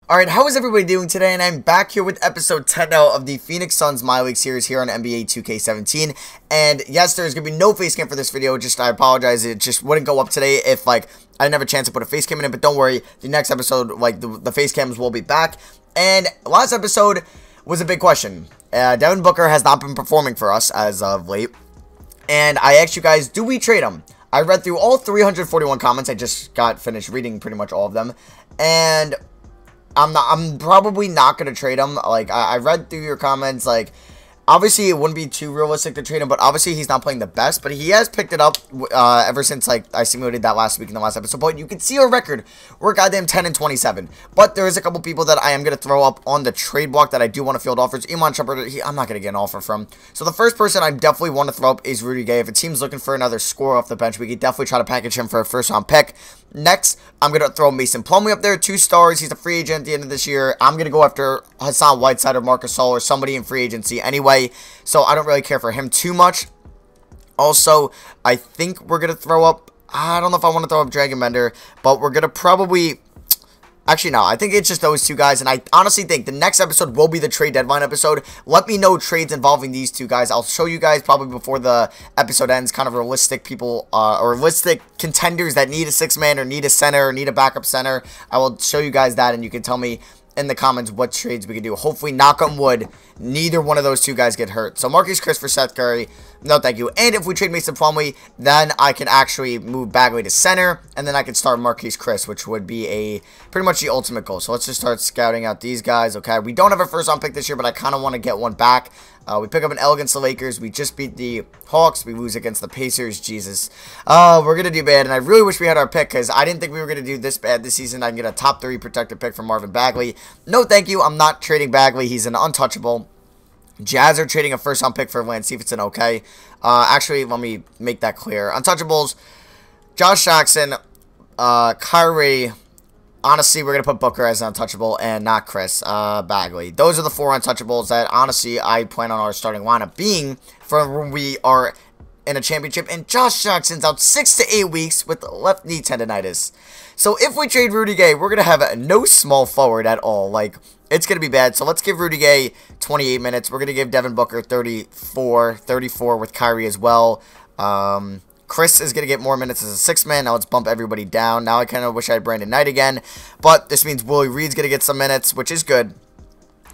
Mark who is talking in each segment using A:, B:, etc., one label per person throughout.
A: Alright, how is everybody doing today? And I'm back here with episode 10 now of the Phoenix Suns My League series here on NBA 2K17. And yes, there's going to be no face cam for this video. I apologize. It just wouldn't go up today if, I didn't have a chance to put a face cam in it. But don't worry, the next episode, the face cams will be back. And last episode was a big question. Devin Booker has not been performing for us as of late. And I asked you guys, do we trade him? I read through all 341 comments. I just got finished reading pretty much all of them. And I'm probably not going to trade him. I read through your comments, obviously it wouldn't be too realistic to trade him, but obviously he's not playing the best, but he has picked it up, ever since, I simulated that last week in the last episode, but you can see our record, we're goddamn 10-27, but there is a couple people that I am going to throw up on the trade block that I do want to field offers. Iman Shumpert, I'm not going to get an offer from, so the first person I definitely want to throw up is Rudy Gay. If a team's looking for another scorer off the bench, we could definitely try to package him for a first round pick. Next, I'm going to throw Mason Plumlee up there, 2 stars, he's a free agent at the end of this year. I'm going to go after Hassan Whiteside or Marc Gasol or somebody in free agency anyway, so I don't really care for him too much. Also, I think we're going to throw up, I don't know if I want to throw up Dragon Bender, but we're going to probably, actually no, I think it's just those two guys, and I honestly think the next episode will be the trade deadline episode. Let me know trades involving these two guys. I'll show you guys probably before the episode ends, kind of realistic people, or realistic contenders that need a 6-man, or need a center, or need a backup center. I will show you guys that, and you can tell me in the comments what trades we can do. Hopefully, knock on wood, neither one of those two guys get hurt. So, Marquise Chris for Seth Curry, no thank you. And if we trade Mason Plumlee, then I can actually move Bagley to center, and then I can start Marquise Chris, which would be pretty much the ultimate goal. So, let's just start scouting out these guys, okay? We don't have a first-round pick this year, but I kind of want to get one back. We pick up an L against the Lakers. We just beat the Hawks. We lose against the Pacers. Jesus. We're going to do bad, and I really wish we had our pick, because I didn't think we were going to do this bad this season. I can get a top 3 protected pick from Marvin Bagley. No, thank you. I'm not trading Bagley. He's an untouchable. Jazz are trading a first-round pick for Lance Stephenson, okay? Actually, let me make that clear. Untouchables, Josh Jackson, Kyrie. Honestly, we're going to put Booker as an untouchable and not Chris Bagley. Those are the 4 untouchables that, honestly, I plan on our starting lineup being for when we are in a championship. And Josh Jackson's out 6 to 8 weeks with left knee tendonitis. So if we trade Rudy Gay, we're going to have no small forward at all. It's going to be bad. So let's give Rudy Gay 28 minutes. We're going to give Devin Booker 34 with Kyrie as well. Chris is going to get more minutes as a 6-man. Now let's bump everybody down. Now I kind of wish I had Brandon Knight again. But this means Willie Reed's going to get some minutes, which is good.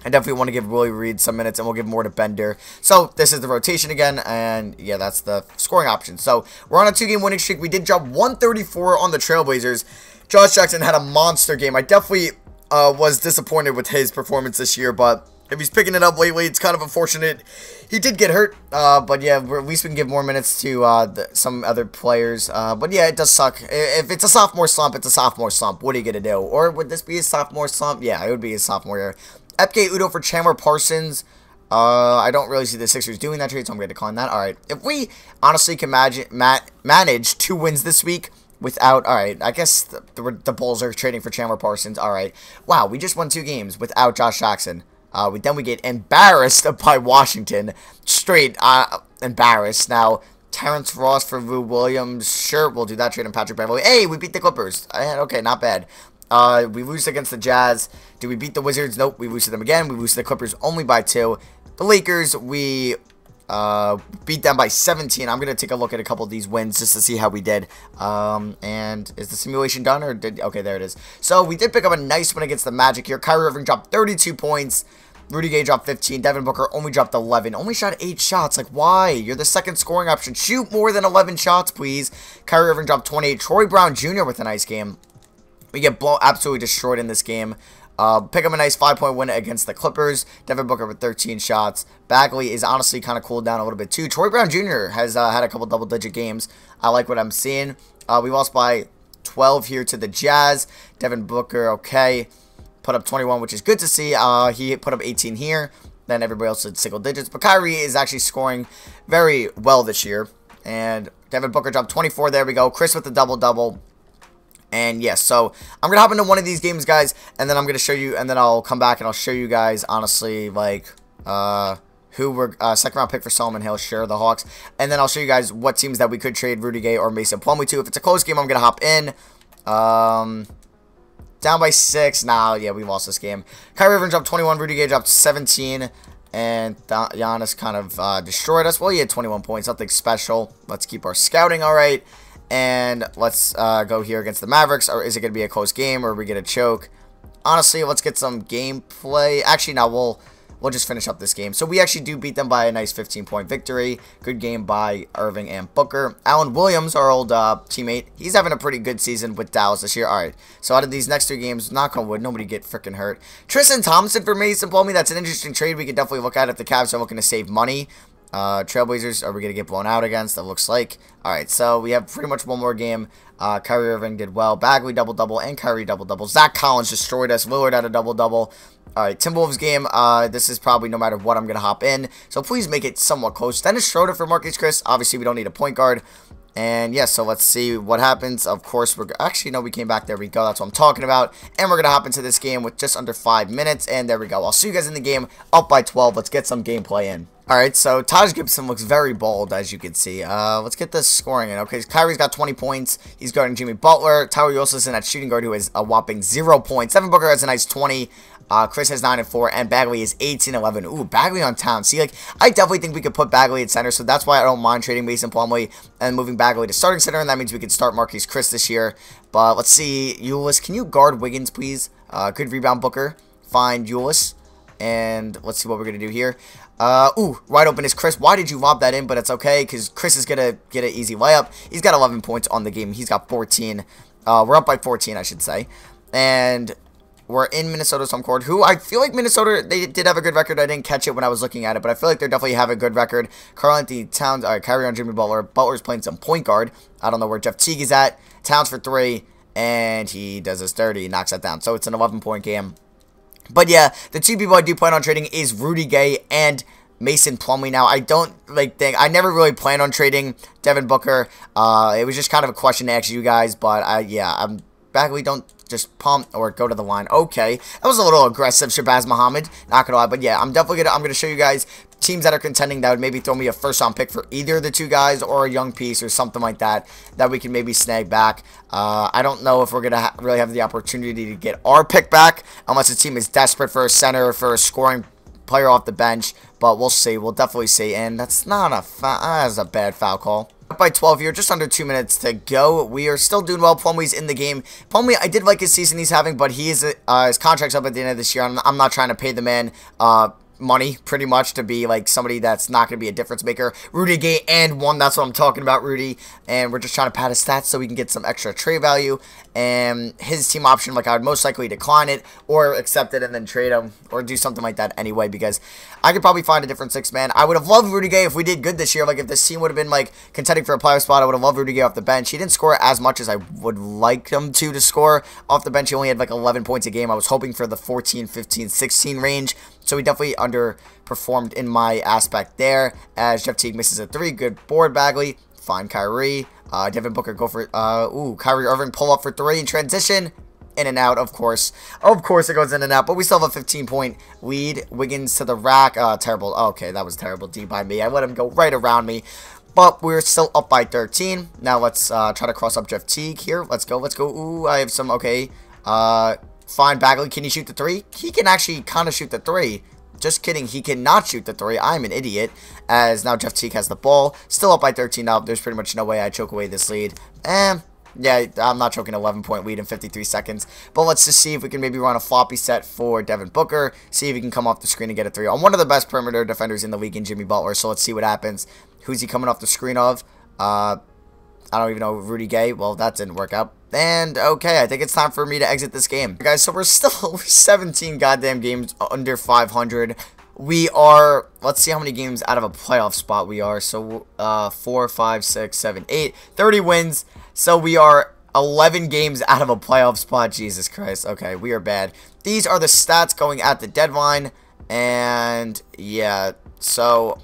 A: I definitely want to give Willie Reed some minutes, and we'll give more to Bender. So this is the rotation again, and yeah, that's the scoring option. So we're on a 2-game winning streak. We did drop 134 on the Trailblazers. Josh Jackson had a monster game. I definitely was disappointed with his performance this year, but if he's picking it up lately, it's kind of unfortunate. He did get hurt, but yeah, at least we can give more minutes to some other players. But yeah, it does suck. If it's a sophomore slump, it's a sophomore slump. What are you going to do? Or would this be a sophomore slump? Yeah, it would be a sophomore year. Ep.10 Udo for Chandler Parsons. I don't really see the Sixers doing that trade, so I'm going to decline that. All right, if we honestly can manage 2 wins this week without, all right, I guess the Bulls are trading for Chandler Parsons. All right, wow, we just won 2 games without Josh Jackson. Then we get embarrassed by Washington. Straight embarrassed. Now, Terrence Ross for Lou Williams. Sure, we'll do that trade in Patrick Beverley. Hey, we beat the Clippers. Okay, not bad. We lose against the Jazz. Do we beat the Wizards? Nope, we lose to them again. We lose to the Clippers only by 2. The Lakers, we beat them by 17. I'm going to take a look at a couple of these wins just to see how we did. And is the simulation done? Or okay, there it is. So we did pick up a nice win against the Magic here. Kyrie Irving dropped 32 points. Rudy Gay dropped 15. Devin Booker only dropped 11. Only shot 8 shots. Why? You're the second scoring option. Shoot more than 11 shots, please. Kyrie Irving dropped 28. Troy Brown Jr. with a nice game. We get absolutely destroyed in this game. Pick up a nice 5-point win against the Clippers. Devin Booker with 13 shots. Bagley is honestly kind of cooled down a little bit too. Troy Brown Jr. has had a couple double-digit games. I like what I'm seeing. We lost by 12 here to the Jazz. Devin Booker, okay, put up 21, which is good to see. He put up 18 here. Then everybody else did single digits. But Kyrie is actually scoring very well this year. And Devin Booker dropped 24. There we go. Chris with the double-double. And yes, so I'm going to hop into one of these games, guys, and then I'm going to show you, and then I'll come back and I'll show you guys, honestly, who were second round pick for Solomon Hill, sure, the Hawks, and then I'll show you guys what teams that we could trade Rudy Gay or Mason Plumlee to. If it's a close game, I'm going to hop in. down by 6. Nah, yeah, we lost this game. Kyrie Irving dropped 21. Rudy Gay dropped 17. And Giannis kind of destroyed us. Well, he had 21 points. Nothing special. Let's keep our scouting all right. And let's go here against the Mavericks. Or is it going to be a close game, or are we going to choke? Honestly, let's get some gameplay. Actually, no, we'll just finish up this game. So we actually do beat them by a nice 15-point victory. Good game by Irving and Booker. Allen Williams, our old teammate, he's having a pretty good season with Dallas this year. All right, so out of these next 3 games, knock on wood, nobody get freaking hurt. Tristan Thompson for Mason Plumlee, that's an interesting trade we could definitely look at if the Cavs are looking to save money. Trailblazers, are we going to get blown out against? That looks like. All right, so we have pretty much one more game. Kyrie Irving did well. Bagley double-double and Kyrie double-double. Zach Collins destroyed us. Lillard had a double-double. All right, Timberwolves game. This is probably no matter what I'm going to hop in. So please make it somewhat close. Dennis Schroeder for Marcus Chris. Obviously, we don't need a point guard. And yeah, so let's see what happens. Of course, we're actually, no, we came back. There we go. That's what I'm talking about. And we're going to hop into this game with just under 5 minutes. And there we go. I'll see you guys in the game. Up by 12. Let's get some gameplay in. Alright, so Taj Gibson looks very bold, as you can see. Let's get this scoring in. Okay, Kyrie's got 20 points. He's guarding Jimmy Butler. Tyler Yoselson at shooting guard, who has a whopping 0 points. Devin Booker has a nice 20. Chris has 9 and 4, and Bagley is 18 and 11. Ooh, Bagley on town. See, like, I definitely think we could put Bagley at center, so that's why I don't mind trading Mason Plumlee and moving Bagley to starting center, and that means we could start Marquise Chris this year. But let's see, Ulis, can you guard Wiggins, please? Good rebound, Booker. Find Ulis, and let's see what we're going to do here. Ooh, wide open is Chris. Why did you lob that in? But it's okay, because Chris is going to get an easy layup. He's got 11 points on the game. He's got 14. We're up by 14, I should say. And we're in Minnesota's home court, who I feel like Minnesota, they did have a good record. I didn't catch it when I was looking at it, but I feel like they definitely have a good record. Karl-Anthony Towns, Kyrie on Jimmy Butler. Butler's playing some point guard. I don't know where Jeff Teague is at. Towns for 3, and he does his 30. He knocks that down. So it's an 11-point game. But yeah, the 2 people I do plan on trading is Rudy Gay and Mason Plumlee. Now, I don't I never really plan on trading Devin Booker. It was just kind of a question to ask you guys, but yeah, I'm Bagley, don't just pump or go to the line. Okay, that was a little aggressive, Shabazz Muhammad, not gonna lie, but yeah, I'm gonna show you guys teams that are contending that would maybe throw me a first-round pick for either of the 2 guys or a young piece or something like that we can maybe snag back. I don't know if we're going to really have the opportunity to get our pick back unless the team is desperate for a center or for a scoring player off the bench, but we'll see. We'll definitely see, and that's not a foul. That's a bad foul call. Up by 12 here, just under 2 minutes to go. We are still doing well. Plumlee's in the game. Plumlee, I did like his season he's having, but he is his contract's up at the end of this year. I'm not trying to pay the man money, pretty much, to be like somebody that's not going to be a difference maker. Rudy Gay and 1, that's what I'm talking about, Rudy. And we're just trying to pad his stats so we can get some extra trade value. And his team option, like, I would most likely decline it or accept it and then trade him or do something like that anyway, because I could probably find a different 6-man. I would have loved Rudy Gay if we did good this year. Like, if this team would have been, like, contending for a playoff spot, I would have loved Rudy Gay off the bench. He didn't score as much as I would like him to score off the bench. He only had, like, 11 points a game. I was hoping for the 14, 15, 16 range. So he definitely underperformed in my aspect there, as Jeff Teague misses a 3. Good board, Bagley. Fine, Kyrie. Devin Booker go for, Kyrie Irving pull up for 3 in transition. In and out, of course. Of course it goes in and out, but we still have a 15-point lead. Wiggins to the rack. Terrible. Okay, that was terrible D by me. I let him go right around me. But we're still up by 13. Now let's try to cross up Jeff Teague here. Let's go, let's go. Ooh, I have some, okay. Fine, Bagley, can he shoot the 3? He can actually kind of shoot the 3. Just kidding, he cannot shoot the 3. I'm an idiot, as now Jeff Teague has the ball. Still up by 13 now. There's pretty much no way I choke away this lead. Yeah, I'm not choking 11-point lead in 53 seconds. But let's just see if we can maybe run a floppy set for Devin Booker. See if he can come off the screen and get a 3 on one of the best perimeter defenders in the league in Jimmy Butler. So let's see what happens. Who's he coming off the screen of? I don't even know, Rudy Gay. Well, that didn't work out. And, okay, I think it's time for me to exit this game. Guys, so we're still 17 goddamn games under 500. We are, let's see how many games out of a playoff spot we are. So, 4, 5, 6, 7, 8, 30 wins. So, we are 11 games out of a playoff spot. Jesus Christ. Okay, we are bad. These are the stats going at the deadline. And, yeah, so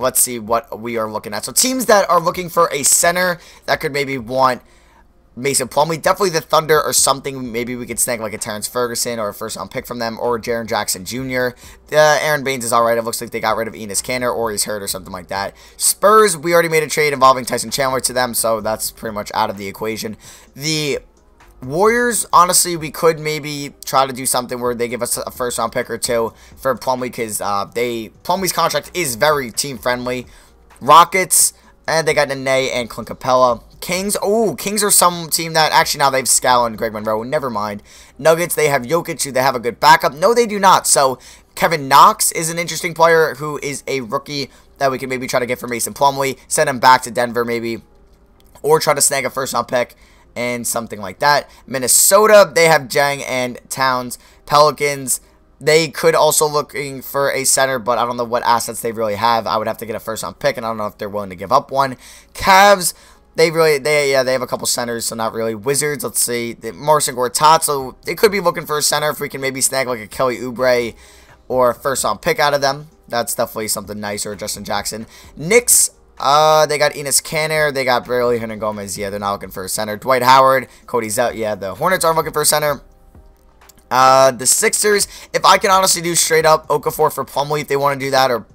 A: let's see what we are looking at. So teams that are looking for a center that could maybe want Mason Plumlee, definitely the Thunder or something. Maybe we could snag like a Terrence Ferguson or a first-round pick from them, or Jaren Jackson Jr. Aaron Baines is alright. It looks like they got rid of Enes Kanter, or he's hurt or something like that. Spurs, we already made a trade involving Tyson Chandler to them, so that's pretty much out of the equation. The Warriors, honestly, we could maybe try to do something where they give us a first round pick or two for Plumlee, because Plumlee's contract is very team friendly. Rockets, and they got Nene and Clint Capella. Kings, Kings are some team that, actually now they have Scala and Greg Monroe, never mind. Nuggets, they have Jokic, who they have a good backup. No, they do not. So Kevin Knox is an interesting player who is a rookie that we can maybe try to get for Mason Plumlee, send him back to Denver maybe, or try to snag a first round pick and something like that. Minnesota, they have Jang and Towns. Pelicans, they could also looking for a center, but I don't know what assets they really have. I would have to get a first round pick, and I don't know if they're willing to give up one. Cavs, they have a couple centers, so not really. Wizards, let's see, Morrison Gortat, so they could be looking for a center if we can maybe snag like a Kelly Oubre or a first round pick out of them. That's definitely something nice, or Justin Jackson. Knicks, they got Enes Kanter, they got Bradley Gomez. Yeah, they're not looking for a center. Dwight Howard, Cody's out. Yeah, the Hornets aren't looking for a center. The Sixers, if I can honestly do straight up Okafor for Plumlee, if they want to do that, or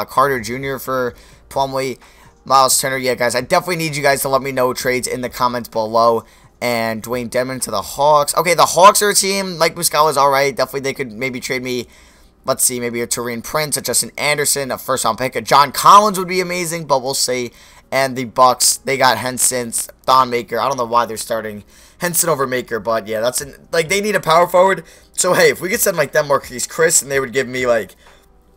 A: Carter Jr. for Plumlee. Miles Turner, yeah, guys, I definitely need you guys to let me know trades in the comments below. And Dwayne Dedmon to the Hawks. Okay, the Hawks are a team. Mike Muscala is alright. Definitely they could maybe trade me, let's see, maybe a Taurean Prince, a Justin Anderson, a first-round pick. A John Collins would be amazing, but we'll see. And the Bucks, they got Henson, Thon Maker. I don't know why they're starting Henson over Maker, but yeah, like they need a power forward. So hey, if we could send like them Marquise Chris, and they would give me like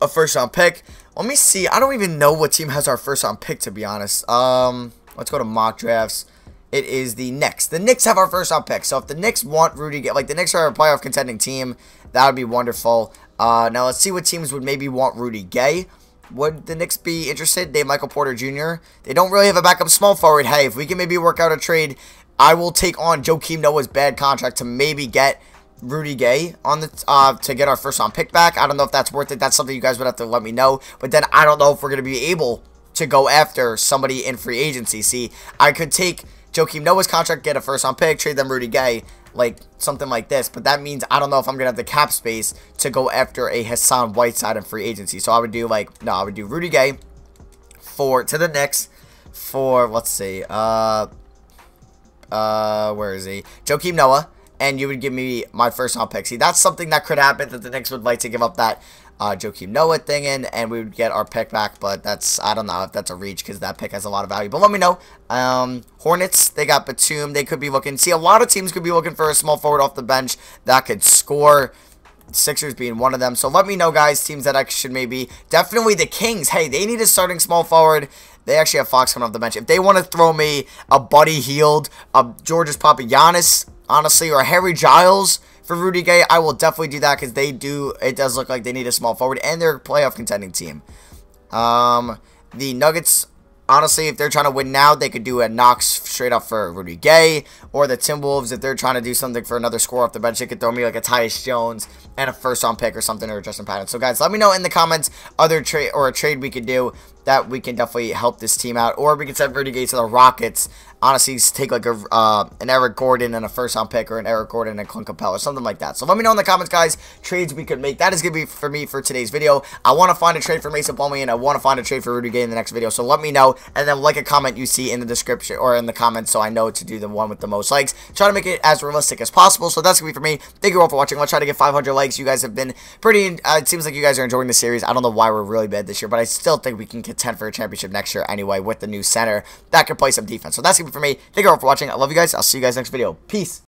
A: a first-round pick. Let me see. I don't even know what team has our first-round pick, to be honest. Let's go to mock drafts. It is the Knicks. The Knicks have our first-round pick. So if the Knicks want Rudy Gay, like the Knicks are a playoff contending team, that would be wonderful. Now let's see what teams would maybe want Rudy Gay. Would the Knicks be interested? They have Michael Porter Jr. They don't really have a backup small forward. Hey, if we can maybe work out a trade, I will take on Joakim Noah's bad contract to maybe get Rudy Gay on the to get our first round pick back. I don't know if that's worth it. That's something you guys would have to let me know. But then I don't know if we're going to be able to go after somebody in free agency. See, I could take Joakim Noah's contract, get a first round pick, trade them Rudy Gay, like something like this. But that means I don't know if I'm going to have the cap space to go after a Hassan Whiteside in free agency. So I would do I would do Rudy Gay to the Knicks for, let's see, where is he? Joakim Noah. And you would give me my first round pick. See, that's something that could happen, that the Knicks would like to give up that Joakim Noah thing in, and we would get our pick back. But that's, I don't know if that's a reach, because that pick has a lot of value. But let me know. Hornets, they got Batum. They could be looking. See, a lot of teams could be looking for a small forward off the bench that could score. Sixers being one of them. So let me know, guys, teams that I should maybe. Definitely the Kings. Hey, they need a starting small forward. They actually have Fox coming off the bench. If they want to throw me a Buddy Hield, a Georges Papagiannis, honestly, or Harry Giles for Rudy Gay, I will definitely do that, because it does look like they need a small forward, and they're a playoff contending team. The Nuggets, honestly, if they're trying to win now, they could do a Knox straight up for Rudy Gay, or the Timberwolves, if they're trying to do something for another score off the bench, they could throw me like a Tyus Jones and a first round pick or something, or Justin Patton. So guys, let me know in the comments a trade we could do that we can definitely help this team out, or we can send Rudy Gay to the Rockets. Honestly, take like an Eric Gordon and a first round pick, or an Eric Gordon and Clint Capella, or something like that. So let me know in the comments, guys, trades we could make. That is going to be for me for today's video. I want to find a trade for Mason Plumlee, and I want to find a trade for Rudy Gay in the next video. So let me know, and then like a comment you see in the description or in the comments, so I know to do the one with the most likes. Try to make it as realistic as possible. So that's going to be for me. Thank you all for watching. Let's try to get 500 likes. You guys have been pretty, it seems like you guys are enjoying the series. I don't know why we're really bad this year, but I still think we can contend for a championship next year anyway with the new center that can play some defense. So that's going to be for me. Thank you all for watching. I love you guys. I'll see you guys next video. Peace.